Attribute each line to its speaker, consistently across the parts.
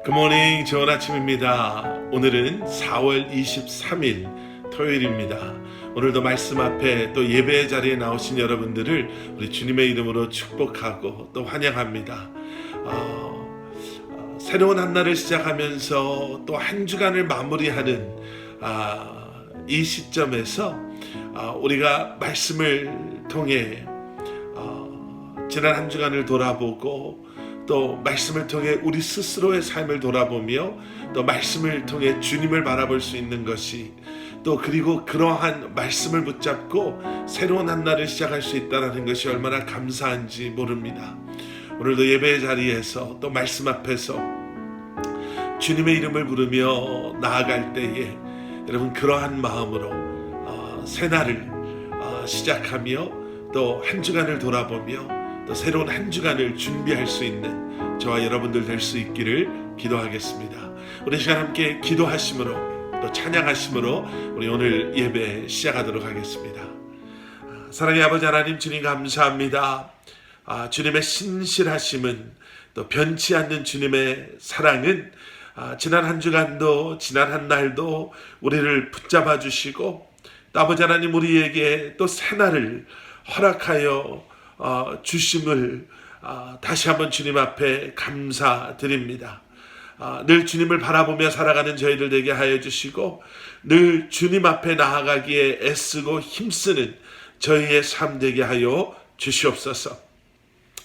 Speaker 1: 굿모닝, 좋은 아침입니다. 오늘은 4월 23일 토요일입니다. 오늘도 말씀 앞에 또 예배의 자리에 나오신 여러분들을 우리 주님의 이름으로 축복하고 또 환영합니다. 새로운 한 날을 시작하면서 또 한 주간을 마무리하는 이 시점에서 우리가 말씀을 통해 지난 한 주간을 돌아보고 또 말씀을 통해 우리 스스로의 삶을 돌아보며 또 말씀을 통해 주님을 바라볼 수 있는 것이 또 그리고 그러한 말씀을 붙잡고 새로운 한 날을 시작할 수 있다는 것이 얼마나 감사한지 모릅니다. 오늘도 예배의 자리에서 또 말씀 앞에서 주님의 이름을 부르며 나아갈 때에 여러분 그러한 마음으로 새 날을 시작하며 또 한 주간을 돌아보며 또 새로운 한 주간을 준비할 수 있는 저와 여러분들 될 수 있기를 기도하겠습니다. 우리 시간 함께 기도하심으로 또 찬양하심으로 우리 오늘 예배 시작하도록 하겠습니다. 사랑의 아버지 하나님, 주님 감사합니다. 주님의 신실하심은 또 변치 않는 주님의 사랑은 지난 한 주간도 지난 한 날도 우리를 붙잡아 주시고 또 아버지 하나님 우리에게 또 새날을 허락하여 주심을 다시 한번 주님 앞에 감사드립니다. 늘 주님을 바라보며 살아가는 저희들 되게 하여 주시고 늘 주님 앞에 나아가기에 애쓰고 힘쓰는 저희의 삶 되게 하여 주시옵소서.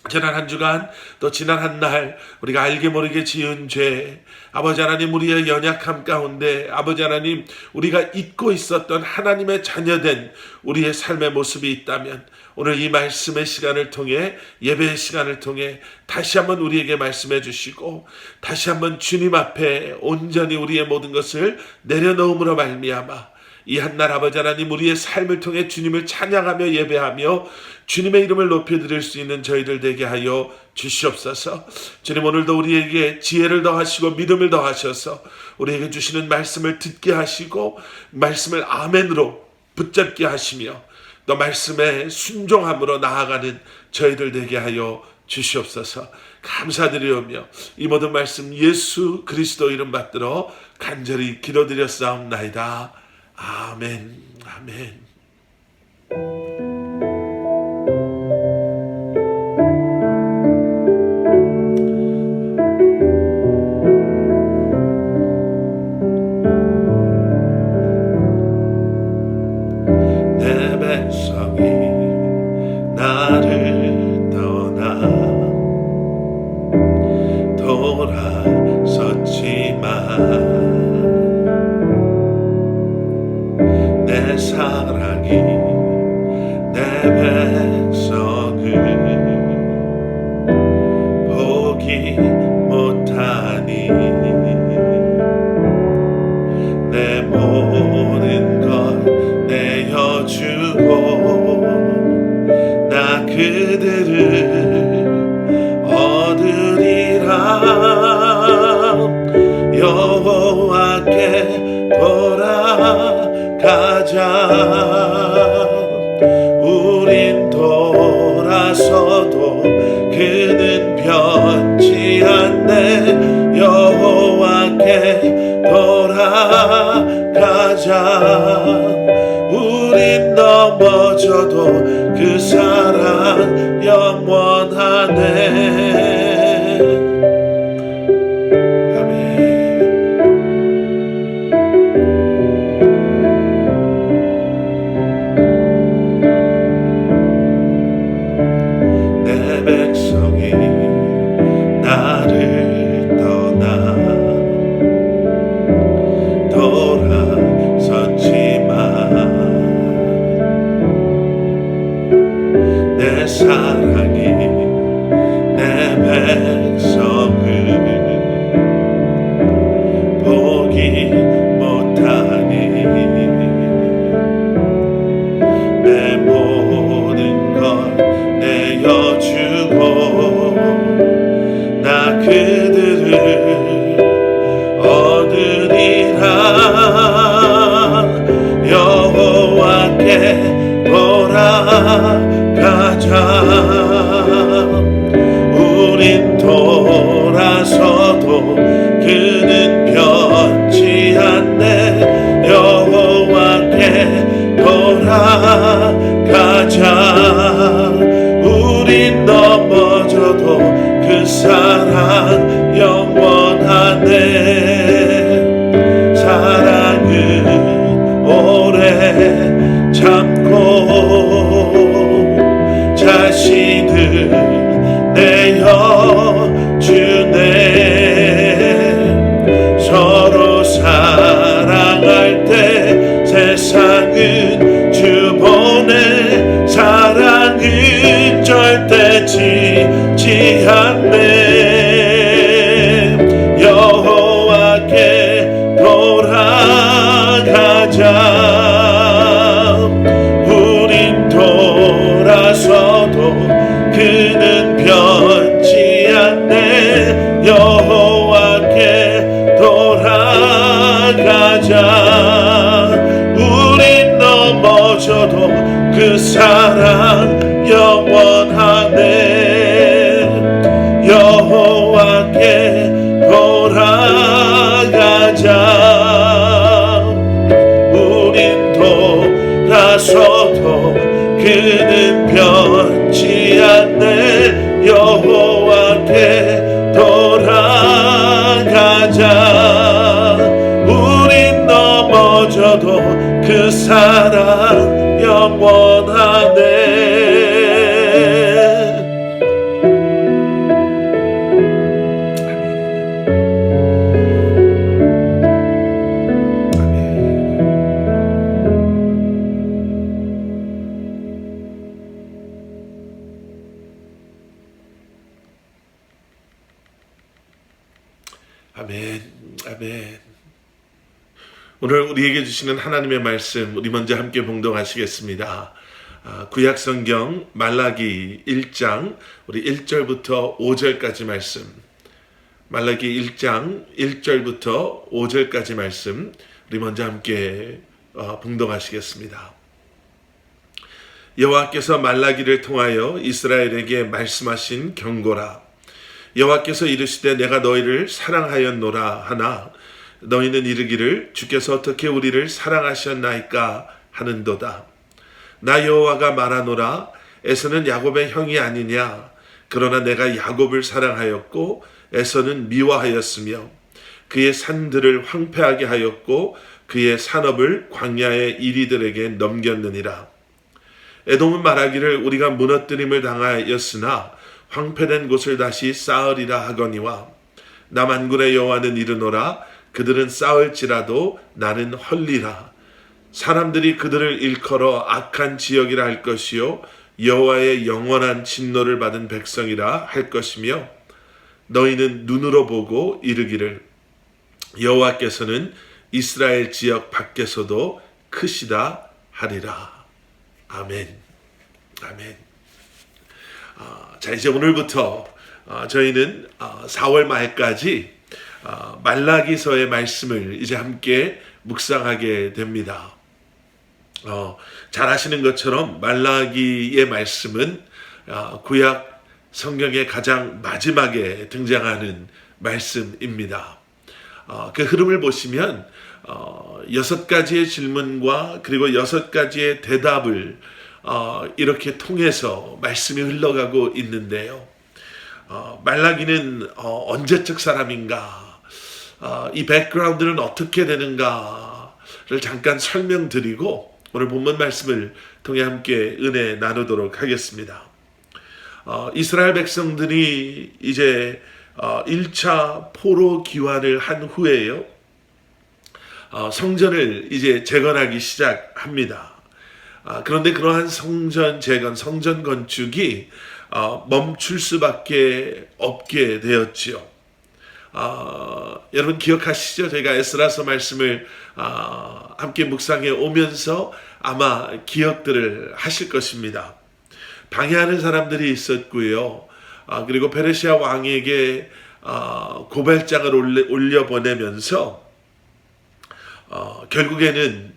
Speaker 1: 지난 한 주간 또 지난 한 날 우리가 알게 모르게 지은 죄, 아버지 하나님 우리의 연약함 가운데 아버지 하나님 우리가 잊고 있었던 하나님의 자녀된 우리의 삶의 모습이 있다면 오늘 이 말씀의 시간을 통해 예배의 시간을 통해 다시 한번 우리에게 말씀해 주시고 다시 한번 주님 앞에 온전히 우리의 모든 것을 내려놓음으로 말미암아 이 한날 아버지 하나님 우리의 삶을 통해 주님을 찬양하며 예배하며 주님의 이름을 높여드릴 수 있는 저희들 되게 하여 주시옵소서. 주님 오늘도 우리에게 지혜를 더하시고 믿음을 더하셔서 우리에게 주시는 말씀을 듣게 하시고 말씀을 아멘으로 붙잡게 하시며 또 말씀에 순종함으로 나아가는 저희들 되게 하여 주시옵소서. 감사드리오며 이 모든 말씀 예수 그리스도 이름 받들어 간절히 기도드렸사옵나이다. 아멘. 아멘. 내 백성이 나를 떠나 돌아섰지만 내 사랑이 내 백성을 보기 못하니 내 모든 것 내어주고 나 그들을 얻으리라. 여호와께 돌아가자. 우린 돌아서도 그는 변치 않네. 여호와께 돌아가자. 우린 넘어져도 그 사랑 영원하네. 나를 떠나 돌아섰지만 내 사랑이 내 백성을 보기 못하니 내 모든 것 내어주고 나 그들을 얻으리라. 여호와께 돌아가자. 우린 돌아서도 그 우린 넘어져도 그 사랑 영원하네. 사랑은 오래 참고 자신을 내어주네. 서로 사랑할 때 세상은 주보내. 사랑은 절대 지지 않네. 여호와께 돌아가자. 우린 돌아서도 그는 변치 않네. 여호와께 돌아가자. 우린 넘어져도 그 사랑 영원하네. 여호와께 돌아가자. 우린 돌아서도 그는 변치 않네. 여호와께 돌아가자. 우린 넘어져도 그 사랑 영원하네. 아멘. 아멘. 오늘 우리에게 주시는 하나님의 말씀, 우리 먼저 함께 봉독하시겠습니다. 구약 성경 말라기 1장 우리 1절부터 5절까지 말씀. 말라기 1장 1절부터 5절까지 말씀 우리 먼저 함께 봉독하시겠습니다. 여호와께서 말라기를 통하여 이스라엘에게 말씀하신 경고라. 여호와께서 이르시되 내가 너희를 사랑하였노라 하나 너희는 이르기를 주께서 어떻게 우리를 사랑하셨나이까 하는도다. 나 여호와가 말하노라. 에서는 야곱의 형이 아니냐. 그러나 내가 야곱을 사랑하였고 에서는 미워하였으며 그의 산들을 황폐하게 하였고 그의 산업을 광야의 이리들에게 넘겼느니라. 에돔은 말하기를 우리가 무너뜨림을 당하였으나 황폐된 곳을 다시 쌓으리라 하거니와 나 만군의 여호와는 이르노라. 그들은 쌓을지라도 나는 헐리라. 사람들이 그들을 일컬어 악한 지역이라 할 것이요 여호와의 영원한 진노를 받은 백성이라 할 것이며 너희는 눈으로 보고 이르기를 여호와께서는 이스라엘 지역 밖에서도 크시다 하리라. 아멘. 아멘. 자, 이제 오늘부터 저희는 4월 말까지 말라기서의 말씀을 이제 함께 묵상하게 됩니다. 잘 아시는 것처럼 말라기의 말씀은 구약 성경의 가장 마지막에 등장하는 말씀입니다. 그 흐름을 보시면 6가지의 질문과 그리고 6가지의 대답을 이렇게 통해서 말씀이 흘러가고 있는데요. 말라기는 언제적 사람인가? 이 백그라운드는 어떻게 되는가를 잠깐 설명드리고 오늘 본문 말씀을 통해 함께 은혜 나누도록 하겠습니다. 이스라엘 백성들이 이제 1차 포로 기환을 한 후에요. 성전을 이제 재건하기 시작합니다. 그런데 그러한 성전 재건, 성전 건축이 멈출 수밖에 없게 되었지요. 여러분 기억하시죠? 저희가 에스라서 말씀을 함께 묵상해 오면서 아마 기억들을 하실 것입니다. 방해하는 사람들이 있었고요. 그리고 페르시아 왕에게 고발장을 올려보내면서 결국에는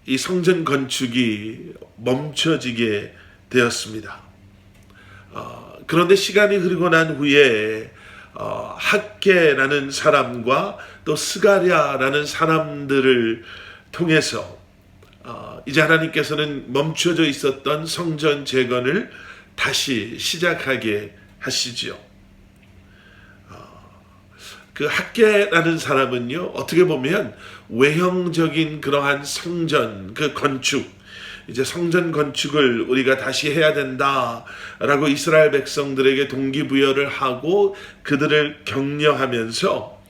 Speaker 1: 이 성전 건축이 멈춰지게 되었습니다. 그런데 시간이 흐르고 난 후에 학계라는 사람과 또 스가랴라는 사람들을 통해서 이제 하나님께서는 멈춰져 있었던 성전 재건을 다시 시작하게 하시지요. 그 학개라는 사람은요, 어떻게 보면 외형적인 그러한 성전, 그 건축, 이제 성전 건축을 우리가 다시 해야 된다라고 이스라엘 백성들에게 동기부여를 하고 그들을 격려하면서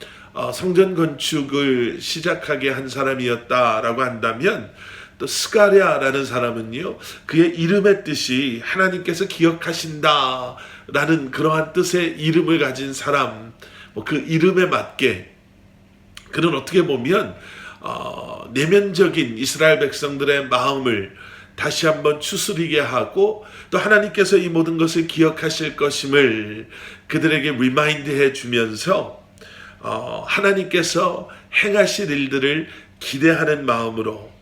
Speaker 1: 성전 건축을 시작하게 한 사람이었다라고 한다면, 또 스가랴라는 사람은요, 그의 이름의 뜻이 하나님께서 기억하신다라는 그러한 뜻의 이름을 가진 사람, 그 이름에 맞게 그는 어떻게 보면 내면적인 이스라엘 백성들의 마음을 다시 한번 추스리게 하고, 또 하나님께서 이 모든 것을 기억하실 것임을 그들에게 리마인드해 주면서 하나님께서 행하실 일들을 기대하는 마음으로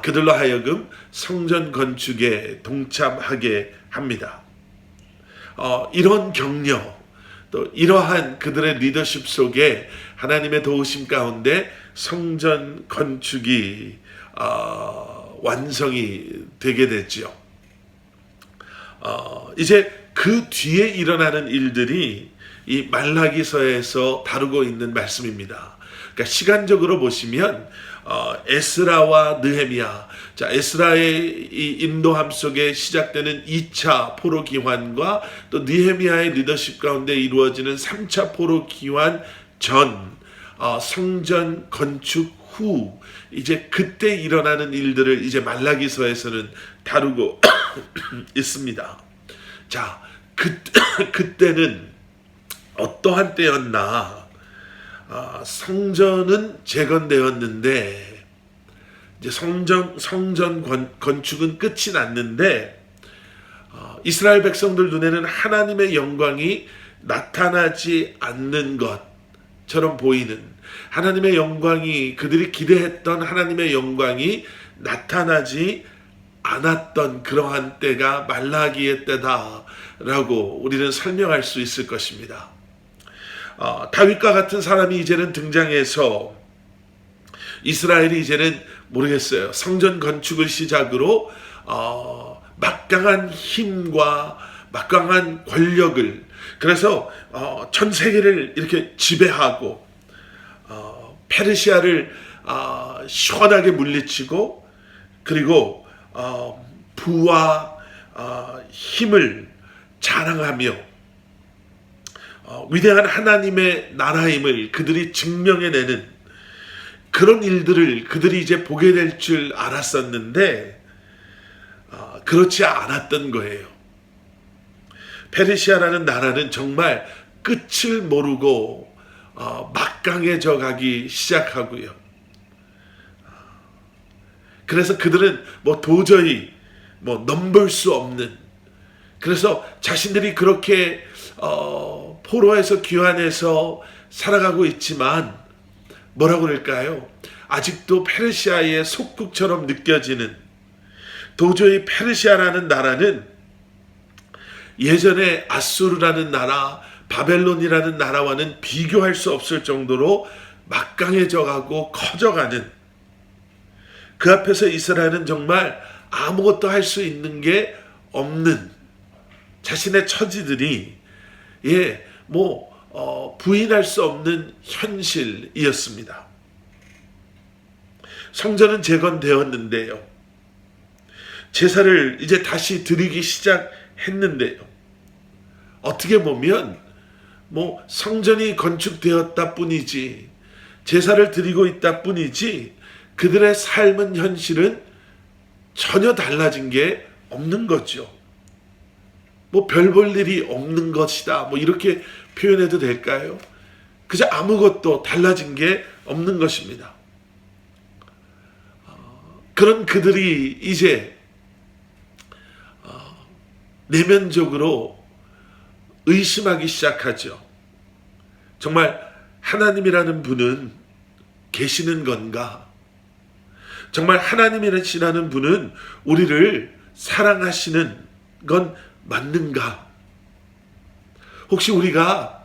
Speaker 1: 그들로 하여금 성전 건축에 동참하게 합니다. 이런 격려, 또 이러한 그들의 리더십 속에 하나님의 도우심 가운데 성전 건축이 완성이 되게 됐죠. 이제 그 뒤에 일어나는 일들이 이 말라기서에서 다루고 있는 말씀입니다. 그러니까 시간적으로 보시면 에스라와 느헤미야, 자, 에스라의 이 인도함 속에 시작되는 2차 포로 기환과 또 느헤미야의 리더십 가운데 이루어지는 3차 포로 기환 전 성전 건축 후, 이제 그때 일어나는 일들을 이제 말라기서에서는 다루고 있습니다. 자, 그때는 어떠한 때였나? 성전은 재건되었는데 이제 성전 건축은 끝이 났는데 이스라엘 백성들 눈에는 하나님의 영광이 나타나지 않는 것처럼 보이는, 하나님의 영광이, 그들이 기대했던 하나님의 영광이 나타나지 않았던 그러한 때가 말라기의 때다라고 우리는 설명할 수 있을 것입니다. 다윗과 같은 사람이 이제는 등장해서 이스라엘이 이제는 모르겠어요, 성전 건축을 시작으로 막강한 힘과 막강한 권력을, 그래서 전 세계를 이렇게 지배하고 페르시아를 시원하게 물리치고, 그리고 부와 힘을 자랑하며 위대한 하나님의 나라임을 그들이 증명해내는 그런 일들을 그들이 이제 보게 될 줄 알았었는데 그렇지 않았던 거예요. 페르시아라는 나라는 정말 끝을 모르고 막강해져 가기 시작하고요. 그래서 그들은 도저히 넘볼 수 없는, 그래서 자신들이 그렇게 포로에서 귀환해서 살아가고 있지만 뭐라고 그럴까요? 아직도 페르시아의 속국처럼 느껴지는, 도저히 페르시아라는 나라는 예전에 아수르라는 나라, 바벨론이라는 나라와는 비교할 수 없을 정도로 막강해져 가고 커져가는, 그 앞에서 이스라엘은 정말 아무것도 할 수 있는 게 없는 자신의 처지들이 부인할 수 없는 현실이었습니다. 성전은 재건되었는데요, 제사를 이제 다시 드리기 시작했는데요, 어떻게 보면 성전이 건축되었다 뿐이지, 제사를 드리고 있다 뿐이지, 그들의 삶은, 현실은 전혀 달라진 게 없는 거죠. 별 볼 일이 없는 것이다, 이렇게 표현해도 될까요? 그저 아무것도 달라진 게 없는 것입니다. 그런 그들이 이제 내면적으로 의심하기 시작하죠. 정말 하나님이라는 분은 계시는 건가? 정말 하나님이라는 분은 우리를 사랑하시는 건 맞는가? 혹시 우리가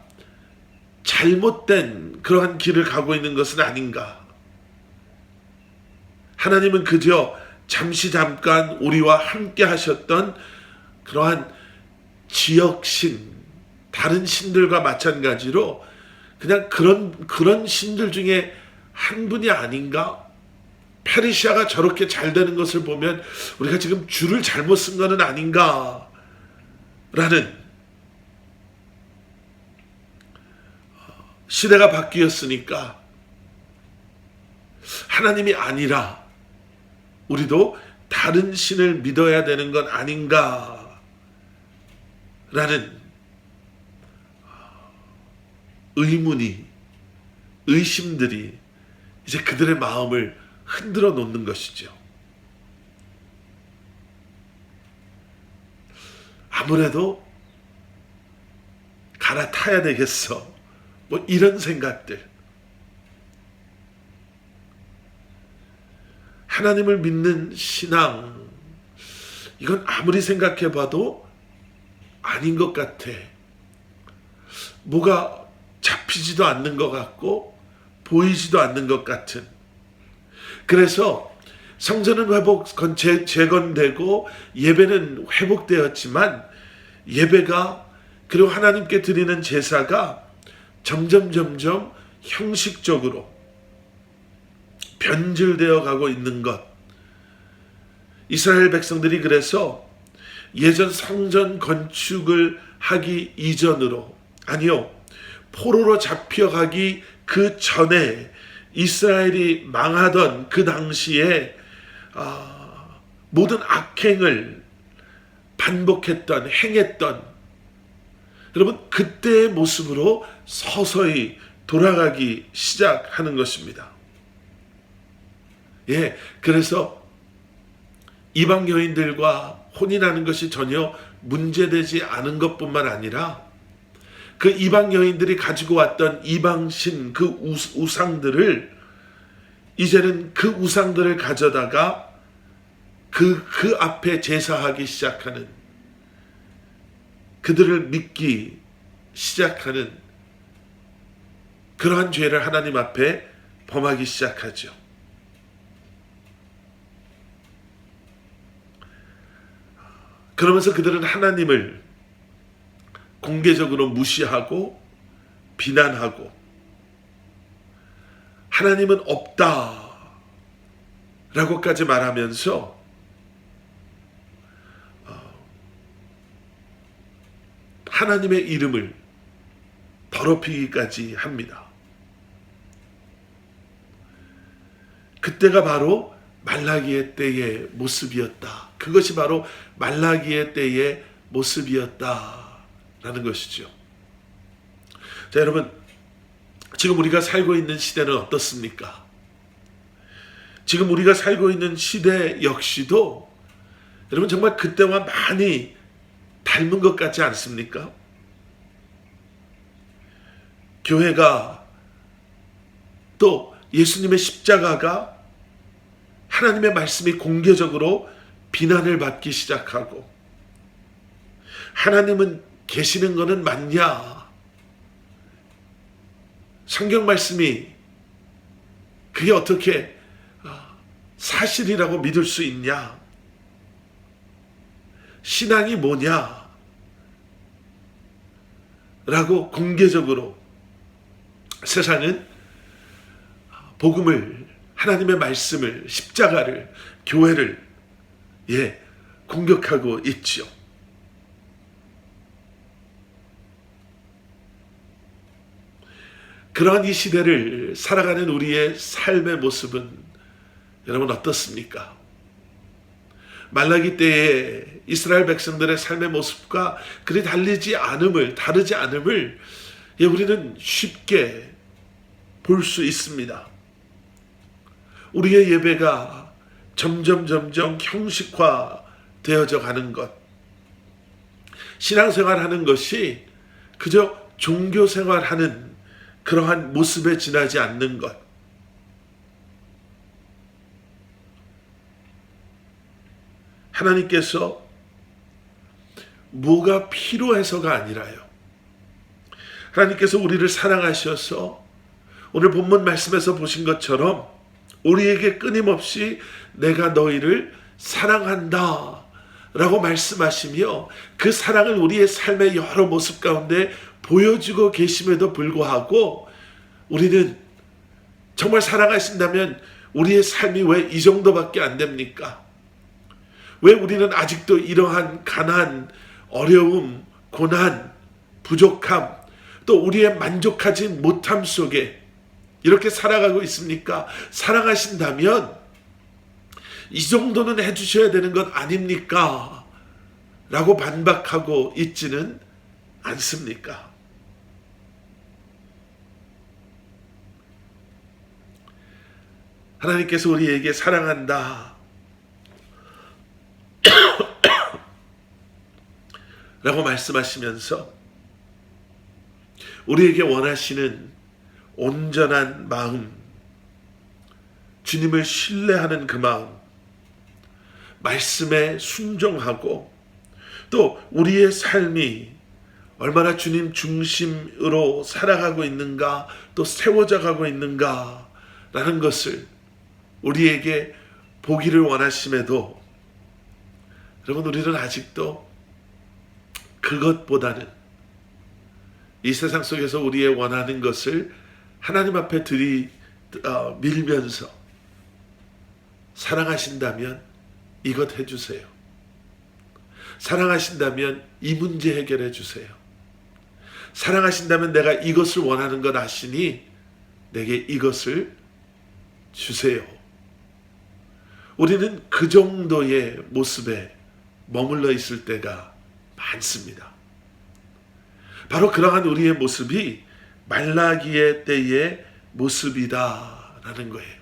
Speaker 1: 잘못된 그러한 길을 가고 있는 것은 아닌가? 하나님은 그저 잠깐 우리와 함께 하셨던 그러한 지역신, 다른 신들과 마찬가지로 그냥 그런 신들 중에 한 분이 아닌가? 페르시아가 저렇게 잘 되는 것을 보면 우리가 지금 줄을 잘못 쓴 것은 아닌가? 라는 시대가 바뀌었으니까 하나님이 아니라 우리도 다른 신을 믿어야 되는 건 아닌가? 라는 의심들이 이제 그들의 마음을 흔들어 놓는 것이죠. 아무래도 갈아타야 되겠어. 뭐 이런 생각들. 하나님을 믿는 신앙, 이건 아무리 생각해 봐도 아닌 것 같아. 뭐가 잡히지도 않는 것 같고 보이지도 않는 것 같은. 그래서 성전은 재건되고 예배는 회복되었지만 예배가 그리고 하나님께 드리는 제사가 점점 형식적으로 변질되어 가고 있는 것. 이스라엘 백성들이 그래서 예전 성전 건축을 하기 이전으로, 아니요, 포로로 잡혀가기 그 전에 이스라엘이 망하던 그 당시에 모든 악행을 반복했던, 행했던, 여러분 그때의 모습으로 서서히 돌아가기 시작하는 것입니다. 예, 그래서 이방 여인들과 혼인하는 것이 전혀 문제되지 않은 것뿐만 아니라 그 이방 여인들이 가지고 왔던 이방신 그 우상들을 이제는 그 우상들을 가져다가 그 앞에 제사하기 시작하는, 그들을 믿기 시작하는 그러한 죄를 하나님 앞에 범하기 시작하죠. 그러면서 그들은 하나님을 공개적으로 무시하고 비난하고 하나님은 없다 라고까지 말하면서 하나님의 이름을 더럽히기까지 합니다. 그때가 바로 말라기의 때의 모습이었다. 그것이 바로 말라기의 때의 모습이었다라는 것이죠. 자, 여러분, 지금 우리가 살고 있는 시대는 어떻습니까? 지금 우리가 살고 있는 시대 역시도 여러분 정말 그때와 많이 닮은 것 같지 않습니까? 교회가 또 예수님의 십자가가 하나님의 말씀이 공개적으로 비난을 받기 시작하고, 하나님은 계시는 것은 맞냐? 성경 말씀이 그게 어떻게 사실이라고 믿을 수 있냐? 신앙이 뭐냐? 라고 공개적으로 세상은 복음을, 하나님의 말씀을, 십자가를, 교회를 공격하고 있죠. 그러한 이 시대를 살아가는 우리의 삶의 모습은 여러분 어떻습니까? 말라기 때에 이스라엘 백성들의 삶의 모습과 그리 다르지 않음을 우리는 쉽게 볼 수 있습니다. 우리의 예배가 점점 형식화 되어져 가는 것, 신앙생활하는 것이 그저 종교생활하는 그러한 모습에 지나지 않는 것, 하나님께서 뭐가 필요해서가 아니라요, 하나님께서 우리를 사랑하셔서 오늘 본문 말씀에서 보신 것처럼 우리에게 끊임없이 내가 너희를 사랑한다 라고 말씀하시며 그 사랑을 우리의 삶의 여러 모습 가운데 보여주고 계심에도 불구하고 우리는 정말 사랑하신다면 우리의 삶이 왜 이 정도밖에 안 됩니까? 왜 우리는 아직도 이러한 가난, 어려움, 고난, 부족함, 또 우리의 만족하지 못함 속에 이렇게 살아가고 있습니까? 사랑하신다면 이 정도는 해주셔야 되는 것 아닙니까? 라고 반박하고 있지는 않습니까? 하나님께서 우리에게 사랑한다 라고 말씀하시면서 우리에게 원하시는 온전한 마음, 주님을 신뢰하는 그 마음, 말씀에 순종하고 또 우리의 삶이 얼마나 주님 중심으로 살아가고 있는가, 또 세워져 가고 있는가 라는 것을 우리에게 보기를 원하심에도 여러분, 우리는 아직도 그것보다는 이 세상 속에서 우리의 원하는 것을 하나님 앞에 밀면서 사랑하신다면 이것 해주세요. 사랑하신다면 이 문제 해결해 주세요. 사랑하신다면 내가 이것을 원하는 것 아시니 내게 이것을 주세요. 우리는 그 정도의 모습에 머물러 있을 때가 많습니다. 바로 그러한 우리의 모습이 말라기의 때의 모습이다라는 거예요.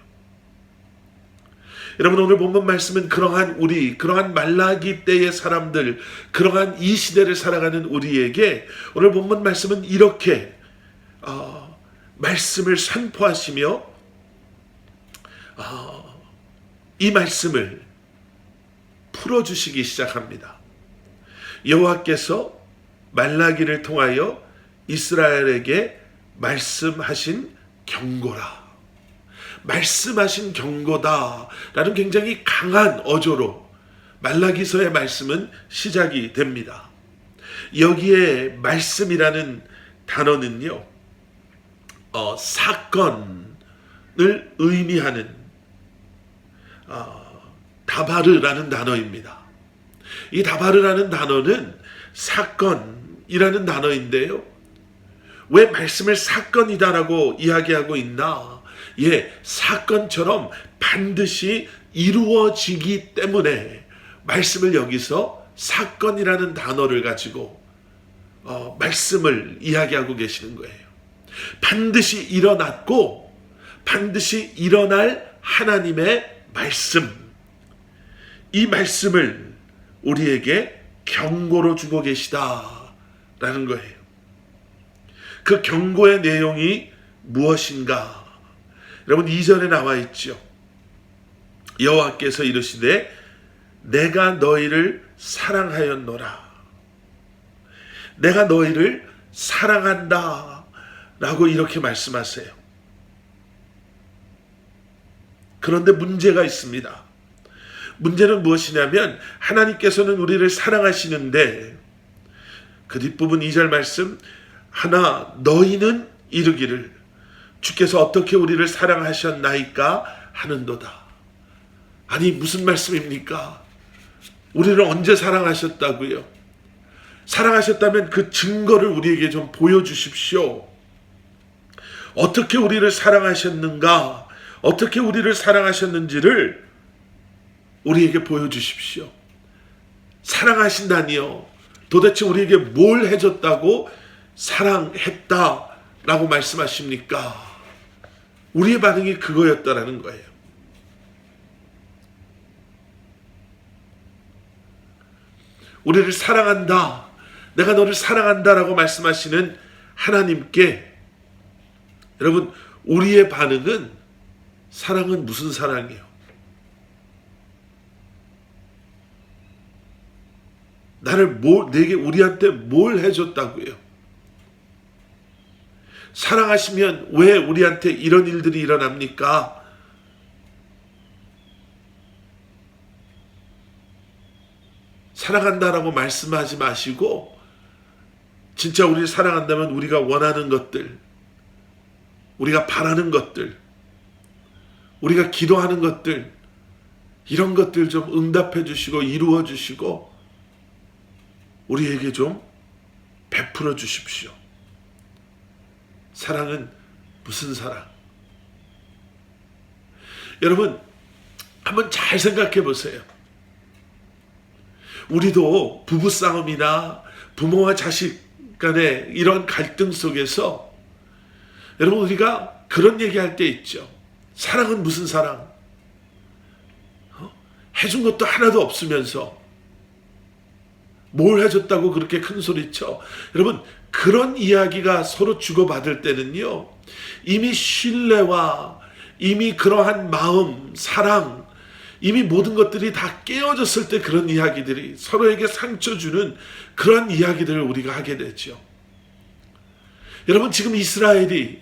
Speaker 1: 여러분, 오늘 본문 말씀은 그러한 말라기 때의 사람들, 그러한 이 시대를 살아가는 우리에게 오늘 본문 말씀은 이렇게 말씀을 선포하시며 이 말씀을 풀어주시기 시작합니다. 여호와께서 말라기를 통하여 이스라엘에게 말씀하신 경고라. 말씀하신 경고다라는 굉장히 강한 어조로 말라기서의 말씀은 시작이 됩니다. 여기에 말씀이라는 단어는요, 사건을 의미하는 다바르라는 단어입니다. 이 다바르라는 단어는 사건이라는 단어인데요, 왜 말씀을 사건이다라고 이야기하고 있나? 사건처럼 반드시 이루어지기 때문에 말씀을 여기서 사건이라는 단어를 가지고 말씀을 이야기하고 계시는 거예요. 반드시 일어났고 반드시 일어날 하나님의 말씀, 이 말씀을 우리에게 경고로 주고 계시다라는 거예요. 그 경고의 내용이 무엇인가? 여러분, 2절에 나와 있죠. 여호와께서 이르시되 내가 너희를 사랑하였노라. 내가 너희를 사랑한다 라고 이렇게 말씀하세요. 그런데 문제가 있습니다. 문제는 무엇이냐면 하나님께서는 우리를 사랑하시는데 그 뒷부분 2절 말씀, 하나 너희는 이르기를 주께서 어떻게 우리를 사랑하셨나이까 하는도다. 아니, 무슨 말씀입니까? 우리를 언제 사랑하셨다고요? 사랑하셨다면 그 증거를 우리에게 좀 보여주십시오. 어떻게 우리를 사랑하셨는가, 어떻게 우리를 사랑하셨는지를 우리에게 보여주십시오. 사랑하신다니요, 도대체 우리에게 뭘 해줬다고 사랑했다라고 말씀하십니까? 우리의 반응이 그거였다라는 거예요. 우리를 사랑한다, 내가 너를 사랑한다라고 말씀하시는 하나님께 여러분, 우리의 반응은, 사랑은 무슨 사랑이에요? 내게 우리한테 뭘 해줬다고요? 사랑하시면 왜 우리한테 이런 일들이 일어납니까? 사랑한다라고 말씀하지 마시고 진짜 우리를 사랑한다면 우리가 원하는 것들, 우리가 바라는 것들, 우리가 기도하는 것들, 이런 것들 좀 응답해 주시고 이루어 주시고 우리에게 좀 베풀어 주십시오. 사랑은 무슨 사랑? 여러분 한번 잘 생각해 보세요. 우리도 부부싸움이나 부모와 자식 간의 이런 갈등 속에서 여러분 우리가 그런 얘기할 때 있죠. 사랑은 무슨 사랑? 해준 것도 하나도 없으면서 뭘 해줬다고 그렇게 큰 소리쳐? 여러분 그런 이야기가 서로 주고받을 때는요, 이미 신뢰와 이미 그러한 마음, 사랑, 이미 모든 것들이 다 깨어졌을 때 그런 이야기들이 서로에게 상처 주는 그런 이야기들을 우리가 하게 되죠. 여러분 지금 이스라엘이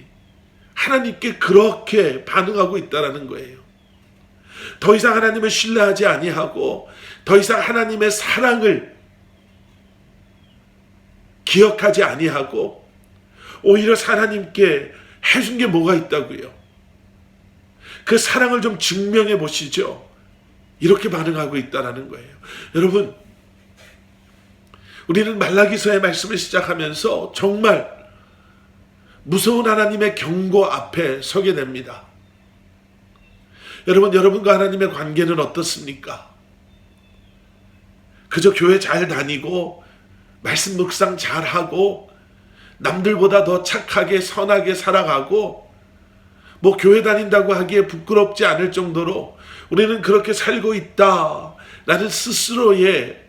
Speaker 1: 하나님께 그렇게 반응하고 있다는 거예요. 더 이상 하나님을 신뢰하지 아니하고 더 이상 하나님의 사랑을 기억하지 아니하고 오히려 하나님께 해준 게 뭐가 있다고요? 그 사랑을 좀 증명해 보시죠. 이렇게 반응하고 있다는 거예요. 여러분 우리는 말라기서의 말씀을 시작하면서 정말 무서운 하나님의 경고 앞에 서게 됩니다. 여러분, 여러분과 하나님의 관계는 어떻습니까? 그저 교회 잘 다니고 말씀 묵상 잘하고 남들보다 더 착하게 선하게 살아가고 뭐 교회 다닌다고 하기에 부끄럽지 않을 정도로 우리는 그렇게 살고 있다라는 스스로의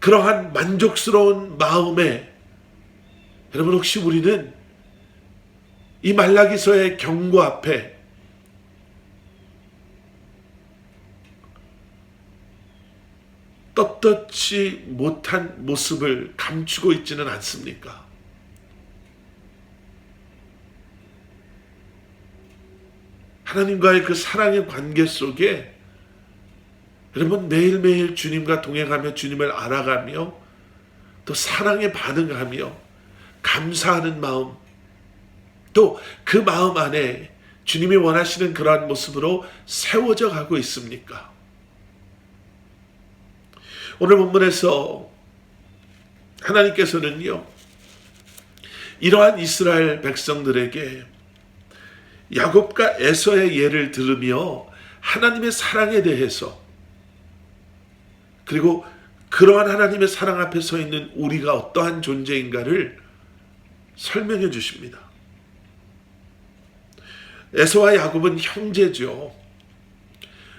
Speaker 1: 그러한 만족스러운 마음에 여러분 혹시 우리는 이 말라기서의 경고 앞에 떳떳지 못한 모습을 감추고 있지는 않습니까? 하나님과의 그 사랑의 관계 속에 여러분 매일매일 주님과 동행하며 주님을 알아가며 또 사랑에 반응하며 감사하는 마음, 또 그 마음 안에 주님이 원하시는 그러한 모습으로 세워져 가고 있습니까? 오늘 본문에서 하나님께서는요, 이러한 이스라엘 백성들에게 야곱과 에서의 예를 들으며 하나님의 사랑에 대해서, 그리고 그러한 하나님의 사랑 앞에 서 있는 우리가 어떠한 존재인가를 설명해 주십니다. 에서와 야곱은 형제죠.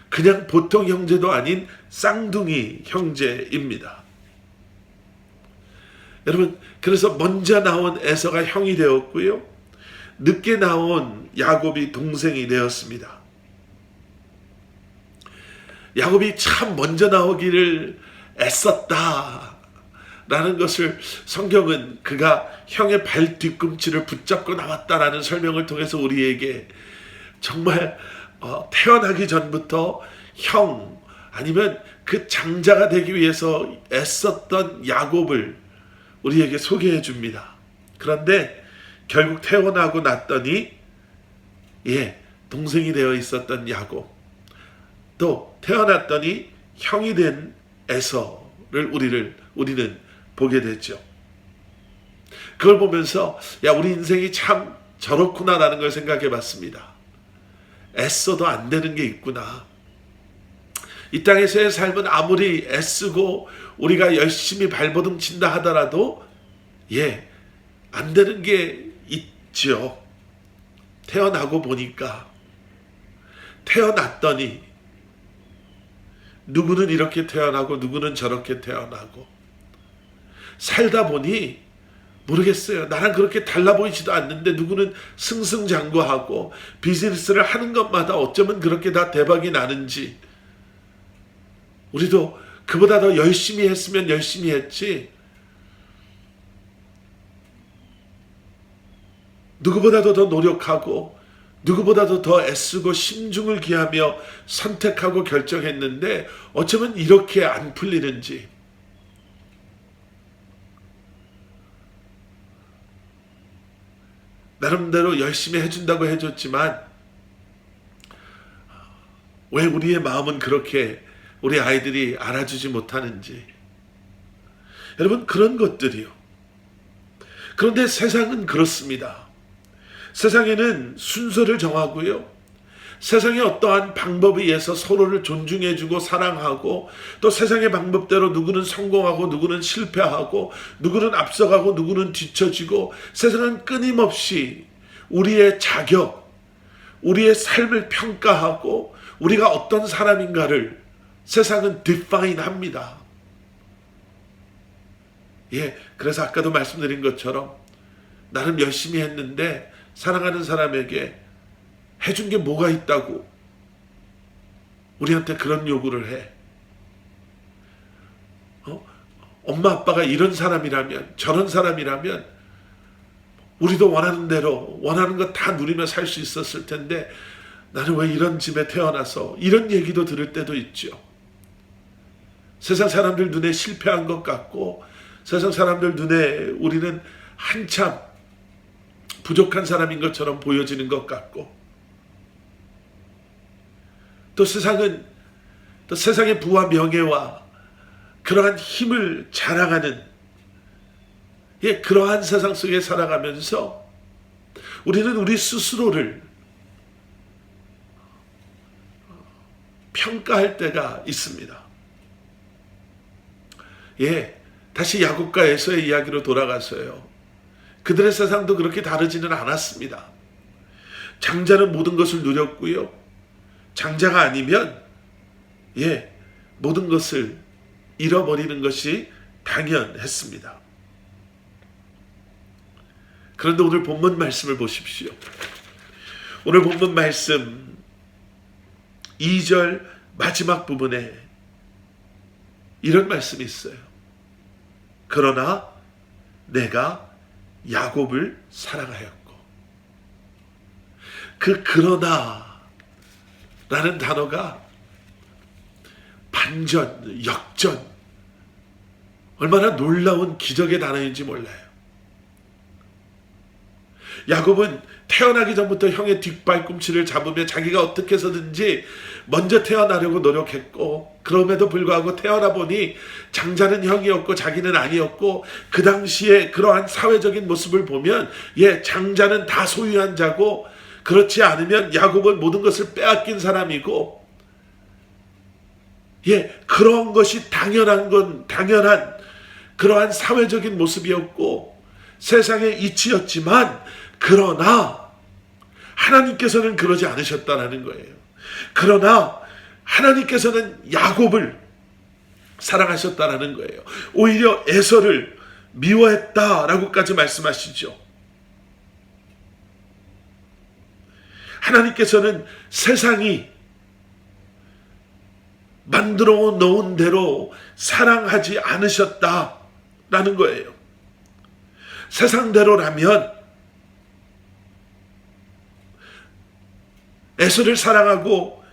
Speaker 1: 그냥 보통 형제도 아닌 쌍둥이 형제입니다. 여러분, 그래서 먼저 나온 에서가 형이 되었고요, 늦게 나온 야곱이 동생이 되었습니다. 야곱이 참 먼저 나오기를 애썼다 라는 것을 성경은 그가 형의 발 뒤꿈치를 붙잡고 나왔다라는 설명을 통해서 우리에게 정말 태어나기 전부터 형 아니면 그 장자가 되기 위해서 애썼던 야곱을 우리에게 소개해 줍니다. 그런데 결국 태어나고 났더니 동생이 되어 있었던 야곱, 또 태어났더니 형이 된 에서를 우리는 보게 됐죠. 그걸 보면서 우리 인생이 참 저렇구나라는 걸 생각해 봤습니다. 애써도 안 되는 게 있구나. 이 땅에서의 삶은 아무리 애쓰고 우리가 열심히 발버둥 친다 하더라도 안 되는 게 있죠. 태어나고 보니까, 태어났더니 누구는 이렇게 태어나고 누구는 저렇게 태어나고 살다 보니 모르겠어요. 나랑 그렇게 달라 보이지도 않는데 누구는 승승장구하고 비즈니스를 하는 것마다 어쩌면 그렇게 다 대박이 나는지, 우리도 그보다 더 열심히 했으면 열심히 했지, 누구보다도 더 노력하고 누구보다도 더 애쓰고 심중을 기하며 선택하고 결정했는데 어쩌면 이렇게 안 풀리는지, 나름대로 열심히 해준다고 해줬지만 왜 우리의 마음은 그렇게 우리 아이들이 알아주지 못하는지. 여러분, 그런 것들이요. 그런데 세상은 그렇습니다. 세상에는 순서를 정하고요, 세상의 어떠한 방법에 의해서 서로를 존중해주고 사랑하고, 또 세상의 방법대로 누구는 성공하고 누구는 실패하고 누구는 앞서가고 누구는 뒤처지고, 세상은 끊임없이 우리의 자격, 우리의 삶을 평가하고 우리가 어떤 사람인가를 세상은 define 합니다. 그래서 아까도 말씀드린 것처럼 나름 열심히 했는데 사랑하는 사람에게 해준 게 뭐가 있다고 우리한테 그런 요구를 해. 엄마 아빠가 이런 사람이라면, 저런 사람이라면 우리도 원하는 대로 원하는 거 다 누리며 살 수 있었을 텐데 나는 왜 이런 집에 태어나서, 이런 얘기도 들을 때도 있죠. 세상 사람들 눈에 실패한 것 같고, 세상 사람들 눈에 우리는 한참 부족한 사람인 것처럼 보여지는 것 같고, 또 세상은 또 세상의 부와 명예와 그러한 힘을 자랑하는 그러한 세상 속에 살아가면서 우리는 우리 스스로를 평가할 때가 있습니다. 다시 야곱과 에서의 이야기로 돌아가서요, 그들의 세상도 그렇게 다르지는 않았습니다. 장자는 모든 것을 누렸고요, 장자가 아니면 모든 것을 잃어버리는 것이 당연했습니다. 그런데 오늘 본문 말씀을 보십시오. 오늘 본문 말씀 2절 마지막 부분에 이런 말씀이 있어요. 그러나 내가 야곱을 사랑하였고. 그 그러나 라는 단어가 반전, 역전, 얼마나 놀라운 기적의 단어인지 몰라요. 야곱은 태어나기 전부터 형의 뒷발꿈치를 잡으며 자기가 어떻게 해서든지 먼저 태어나려고 노력했고, 그럼에도 불구하고 태어나 보니 장자는 형이었고 자기는 아니었고, 그 당시에 그러한 사회적인 모습을 보면 장자는 다 소유한 자고, 그렇지 않으면 야곱은 모든 것을 빼앗긴 사람이고, 그런 것이 당연한 그러한 사회적인 모습이었고 세상의 이치였지만, 그러나 하나님께서는 그러지 않으셨다라는 거예요. 그러나 하나님께서는 야곱을 사랑하셨다라는 거예요. 오히려 에서를 미워했다라고까지 말씀하시죠. 하나님께서는 세상이 만들어 놓은 대로 사랑하지 않으셨다라는 거예요. 세상대로라면 에서를 사랑하고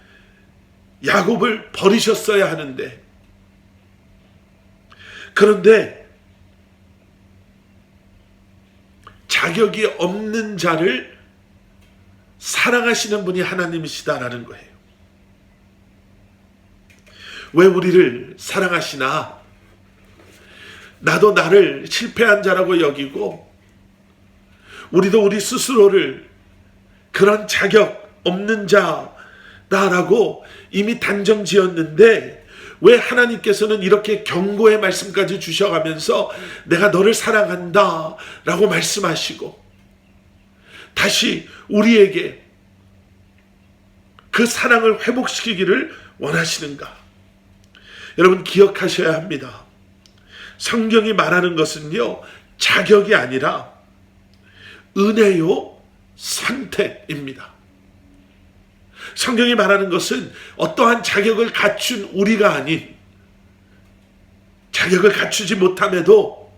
Speaker 1: 야곱을 버리셨어야 하는데, 그런데 자격이 없는 자를 사랑하시는 분이 하나님이시다라는 거예요. 왜 우리를 사랑하시나? 나도 나를 실패한 자라고 여기고, 우리도 우리 스스로를 그런 자격 없는 자다라고 이미 단정 지었는데, 왜 하나님께서는 이렇게 경고의 말씀까지 주셔가면서 내가 너를 사랑한다 라고 말씀하시고 다시 우리에게 그 사랑을 회복시키기를 원하시는가? 여러분, 기억하셔야 합니다. 성경이 말하는 것은요, 자격이 아니라 은혜요, 선택입니다. 성경이 말하는 것은 어떠한 자격을 갖춘 우리가 아닌, 자격을 갖추지 못함에도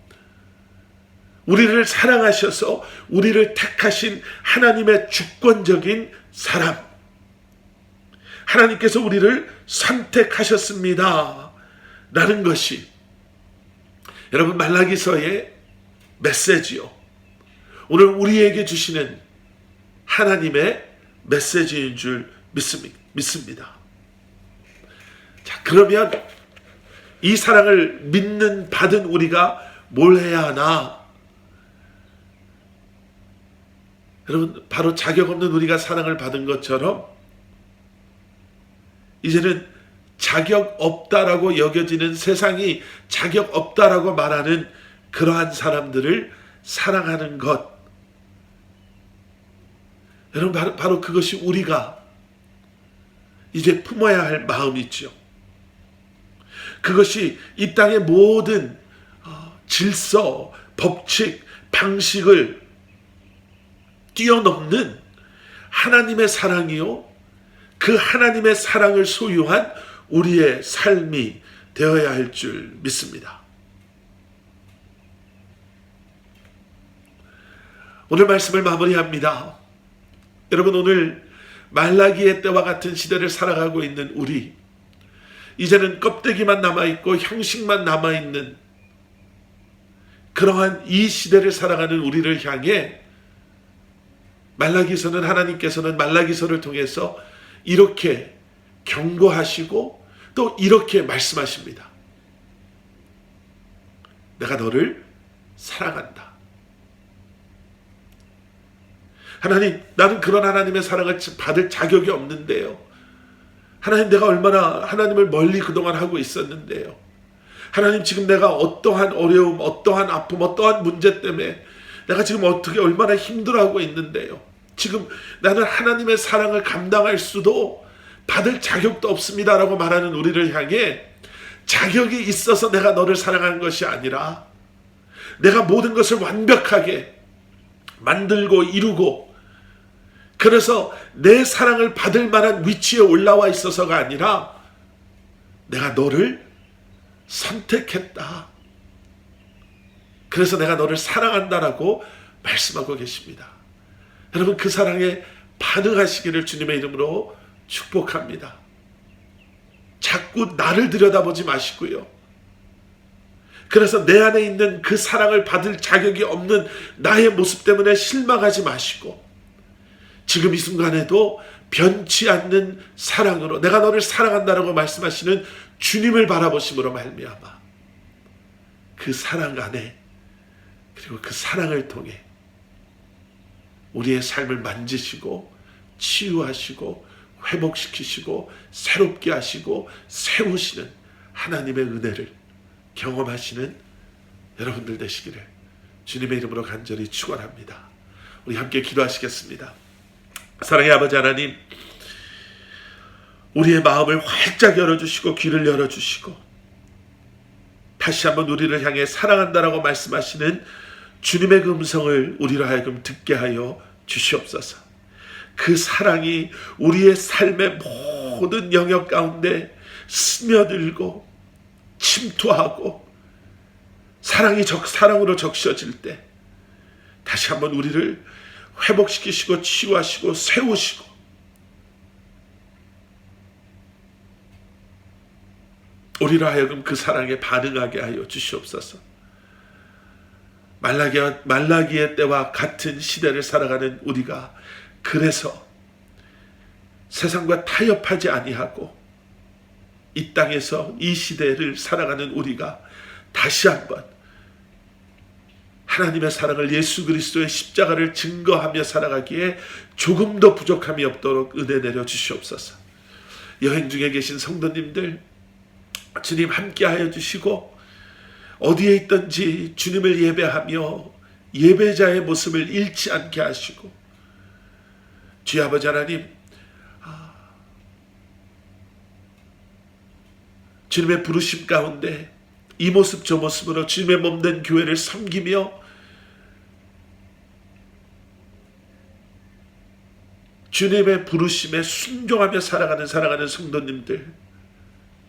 Speaker 1: 우리를 사랑하셔서 우리를 택하신 하나님의 주권적인 사람, 하나님께서 우리를 선택하셨습니다 라는 것이 여러분 말라기서의 메시지요. 오늘 우리에게 주시는 하나님의 메시지인 줄 믿습니다. 자, 그러면 이 사랑을 받은 우리가 뭘 해야 하나? 여러분, 바로 자격 없는 우리가 사랑을 받은 것처럼 이제는 자격 없다라고 여겨지는, 세상이 자격 없다라고 말하는 그러한 사람들을 사랑하는 것. 여러분, 바로 그것이 우리가 이제 품어야 할 마음이죠. 그것이 이 땅의 모든 질서, 법칙, 방식을 뛰어넘는 하나님의 사랑이요, 그 하나님의 사랑을 소유한 우리의 삶이 되어야 할 줄 믿습니다. 오늘 말씀을 마무리합니다. 여러분, 오늘 말라기의 때와 같은 시대를 살아가고 있는 우리, 이제는 껍데기만 남아있고 형식만 남아있는 그러한 이 시대를 살아가는 우리를 향해 하나님께서는 말라기서를 통해서 이렇게 경고하시고 또 이렇게 말씀하십니다. 내가 너를 사랑한다. 하나님, 나는 그런 하나님의 사랑을 받을 자격이 없는데요. 하나님, 내가 얼마나 하나님을 멀리 그동안 하고 있었는데요. 하나님, 지금 내가 어떠한 어려움, 어떠한 아픔, 어떠한 문제 때문에 내가 지금 얼마나 힘들어하고 있는데요. 지금 나는 하나님의 사랑을 감당할 수도 받을 자격도 없습니다라고 말하는 우리를 향해, 자격이 있어서 내가 너를 사랑하는 것이 아니라 내가 모든 것을 완벽하게 만들고 이루고, 그래서 내 사랑을 받을 만한 위치에 올라와 있어서가 아니라 내가 너를 선택했다. 그래서 내가 너를 사랑한다라고 말씀하고 계십니다. 여러분, 그 사랑에 반응하시기를 주님의 이름으로 축복합니다. 자꾸 나를 들여다보지 마시고요. 그래서 내 안에 있는 그 사랑을 받을 자격이 없는 나의 모습 때문에 실망하지 마시고, 지금 이 순간에도 변치 않는 사랑으로 내가 너를 사랑한다라고 말씀하시는 주님을 바라보심으로 말미암아 그 사랑 안에, 그리고 그 사랑을 통해 우리의 삶을 만지시고 치유하시고 회복시키시고 새롭게 하시고 세우시는 하나님의 은혜를 경험하시는 여러분들 되시기를 주님의 이름으로 간절히 축원합니다. 우리 함께 기도하시겠습니다. 사랑의 아버지 하나님, 우리의 마음을 활짝 열어주시고 귀를 열어주시고 다시 한번 우리를 향해 사랑한다라고 말씀하시는 주님의 그 음성을 우리로 하여금 듣게 하여 주시옵소서. 그 사랑이 우리의 삶의 모든 영역 가운데 스며들고 침투하고 사랑으로 적셔질 때 다시 한번 우리를 회복시키시고 치유하시고 세우시고 우리로 하여금 그 사랑에 반응하게 하여 주시옵소서. 말라기의 때와 같은 시대를 살아가는 우리가 그래서 세상과 타협하지 아니하고 이 땅에서 이 시대를 살아가는 우리가 다시 한번 하나님의 사랑을, 예수 그리스도의 십자가를 증거하며 살아가기에 조금도 부족함이 없도록 은혜 내려 주시옵소서. 여행 중에 계신 성도님들 주님 함께하여 주시고 어디에 있든지 주님을 예배하며 예배자의 모습을 잃지 않게 하시고, 주의 아버지 하나님, 주님의 부르심 가운데 이 모습 저 모습으로 주님의 몸된 교회를 섬기며 주님의 부르심에 순종하며 살아가는 성도님들,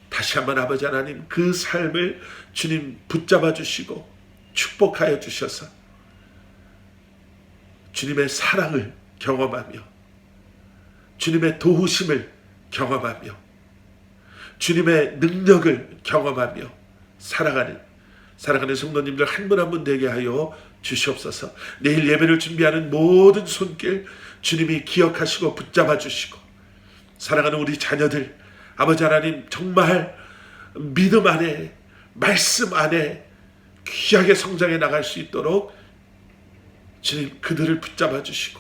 Speaker 1: 다시 한번 아버지 하나님 그 삶을 주님 붙잡아 주시고 축복하여 주셔서 주님의 사랑을 경험하며 주님의 도우심을 경험하며 주님의 능력을 경험하며 살아가는 사랑하는 성도님들 한 분 한 분 되게 하여 주시옵소서. 내일 예배를 준비하는 모든 손길 주님이 기억하시고 붙잡아 주시고, 사랑하는 우리 자녀들 아버지 하나님 정말 믿음 안에 말씀 안에 귀하게 성장해 나갈 수 있도록 주님 그들을 붙잡아 주시고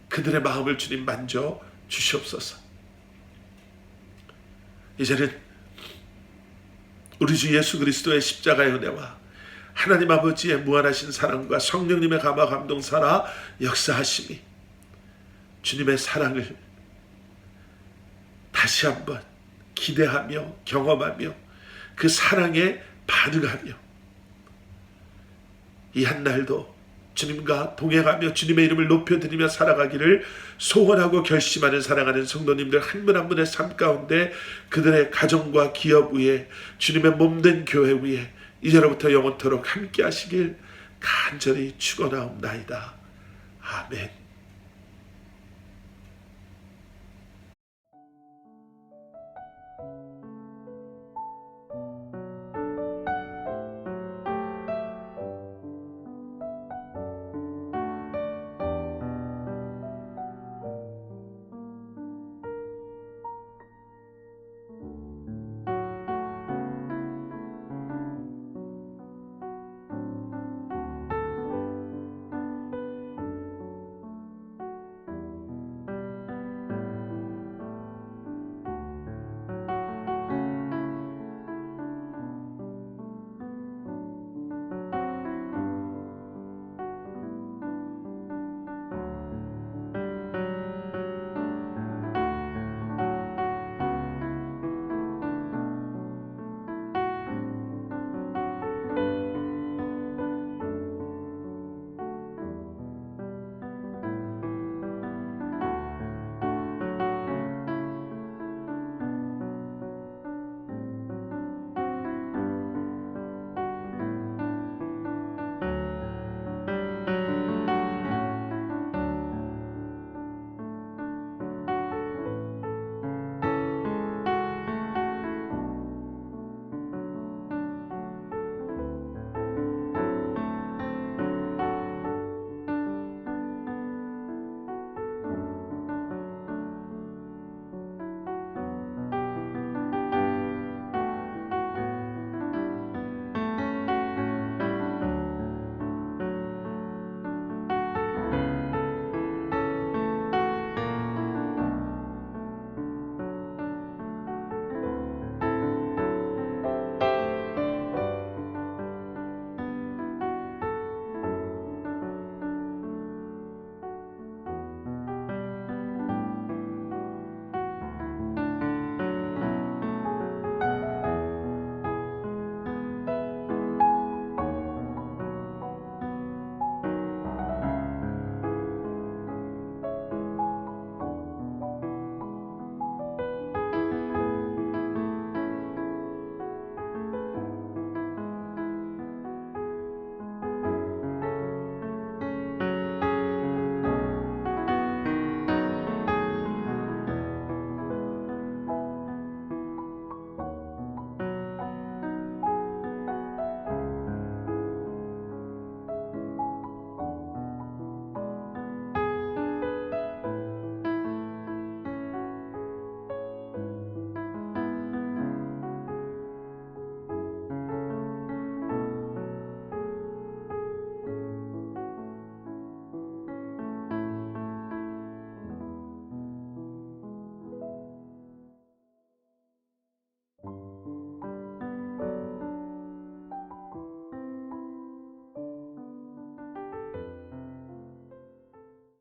Speaker 1: 그들의 마음을 주님 만져 주시옵소서. 이제는 우리 주 예수 그리스도의 십자가의 은혜와 하나님 아버지의 무한하신 사랑과 성령님의 감화 감동 살아 역사하심이 주님의 사랑을 다시 한번 기대하며 경험하며 그 사랑에 반응하며 이 한날도 주님과 동행하며 주님의 이름을 높여드리며 살아가기를 소원하고 결심하는 사랑하는 성도님들 한 분 한 분의 삶 가운데 그들의 가정과 기업 위에 주님의 몸된 교회 위에 이제로부터 영원토록 함께 하시길 간절히 축원하옵나이다. 아멘.